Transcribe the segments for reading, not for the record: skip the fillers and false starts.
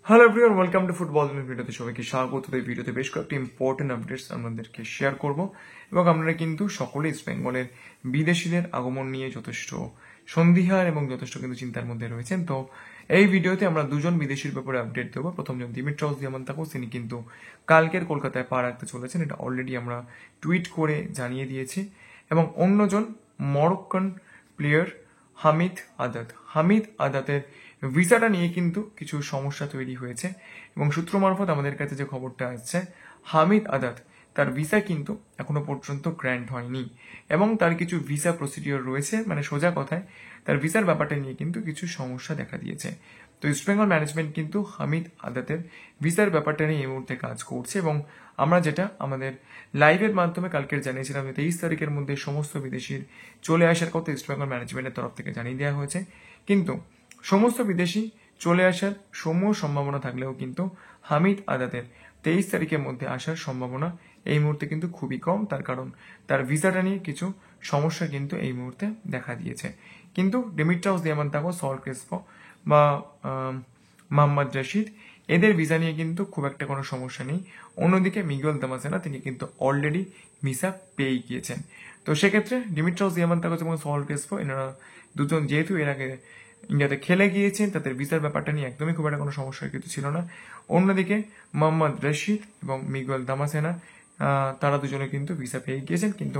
Hello everyone, welcome to football ভিডিওতে সবাইকে স্বাগত। এই ভিডিওতে বেশ কয়েকটি ইম্পর্টেন্ট আপডেটস আপনাদেরকে শেয়ার করব এবং আপনারা কিন্তু সকলে ইস্ট বেঙ্গলের বিদেশিদের আগমন নিয়ে যথেষ্ট সন্দিহান এবং যথেষ্ট কিন্তু চিন্তার মধ্যে রয়েছেন। তো এই ভিডিওতে আমরা দুজন বিদেশির ব্যাপারে আপডেট দেবো। প্রথমজন দিমিত্রাউস দিয়ামান্তাকোস, তিনি কিন্তু কালকের কলকাতায় পা রাখতে চলেছেন, এটা অলরেডি আমরা টুইট করে জানিয়ে দিয়েছি। এবং অন্যজন মরক্কান প্লেয়ার হামিদ আদাতের ভিসাটা নিয়ে কিন্তু কিছু সমস্যা তৈরি হয়েছে এবং সূত্র মারফত আমাদের কাছে যে খবরটা আসছে, হামিদ আদাত তার ভিসা কিন্তু এখনো পর্যন্ত গ্র্যান্ট হয়নি এবং তার কিছু ভিসা প্রসিডিওর রয়েছে, মানে সোজা কথায় তার ভিসার ব্যাপারটা নিয়ে কিন্তু কিছু সমস্যা দেখা দিয়েছে। তো ইস্টবেঙ্গল ম্যানেজমেন্ট কিন্তু হামিদ আদাতের ভিসার ব্যাপারটা নিয়ে এই মুহূর্তে কাজ করছে এবং আমরা যেটা আমাদের লাইভের মাধ্যমে কালকের জানিয়েছিলাম যে 23 তারিখের মধ্যে সমস্ত বিদেশির চলে আসার কথা ইস্টবেঙ্গল ম্যানেজমেন্টের তরফ থেকে জানিয়ে দেওয়া হয়েছে। কিন্তু সমস্ত বিদেশি চলে আসার সম্ভাবনা থাকলেও কিন্তু হামিদ আদাতের 23 তারিখের মধ্যে আসার সম্ভাবনা এই মুহূর্তে কিন্তু খুবই কম। তার কারণ তার ভিসাটা নিয়ে কিছু সমস্যা কিন্তু এই মুহূর্তে দেখা দিয়েছে। কিন্তু ডিমিত্রাউস দিয়ামান্তাকোস, সল ক্রেসপো বা মোহাম্মদ রশিদ, এদের ভিসা নিয়ে কিন্তু খুব একটা কোনো সমস্যা নেই। অন্যদিকে মিগুয়েল দামাসেনা, তিনি কিন্তু অলরেডি ভিসা পেয়ে গিয়েছেন। তো সেক্ষেত্রে ডিমিত্রাউস দিয়ামান্তাকোস এবং সল ক্রেসপো, এনারা দুজন যেহেতু এর আগে ইন্ডিয়াতে খেলে গিয়েছেন, তাদের ভিসার ব্যাপারটা নিয়ে একদমই খুব একটা কোনো সমস্যা কিছু ছিল না। অন্যদিকে মোহাম্মদ রশিদ এবং মিগুয়েল দামাসেনা, তারা দুজনে কিন্তু ভিসা পেয়ে গিয়েছেন। কিন্তু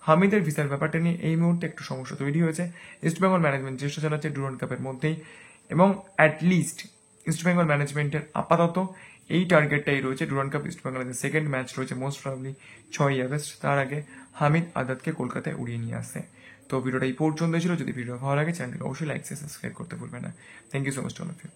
হামিদের ভিসার ব্যাপারটা নিয়ে এই মুহূর্তে একটু সমস্যা তৈরি হয়েছে। ইস্টবেঙ্গল ম্যানেজমেন্ট চেষ্টা চালাচ্ছে ডুরান্ড কাপের মধ্যেই, এবং অ্যাটলিস্ট ইস্টবেঙ্গল ম্যানেজমেন্টের আপাতত এই টার্গেটটাই রয়েছে। ডুরান্ড কাপ ইস্টবেঙ্গলের সেকেন্ড ম্যাচ রয়েছে মোস্ট প্রবাবলি 6ই আগস্ট, তার আগে হামিদ আদাতকে কলকাতায় উড়িয়ে নিয়ে আসে। তো ভিডিওটা এই পর্যন্ত ছিল। যদি ভিডিও ভালো লাগে চ্যানেলকে অবশ্যই লাইক সাবস্ক্রাইব করতে ভুলবেন না। Thank you so much to all of you.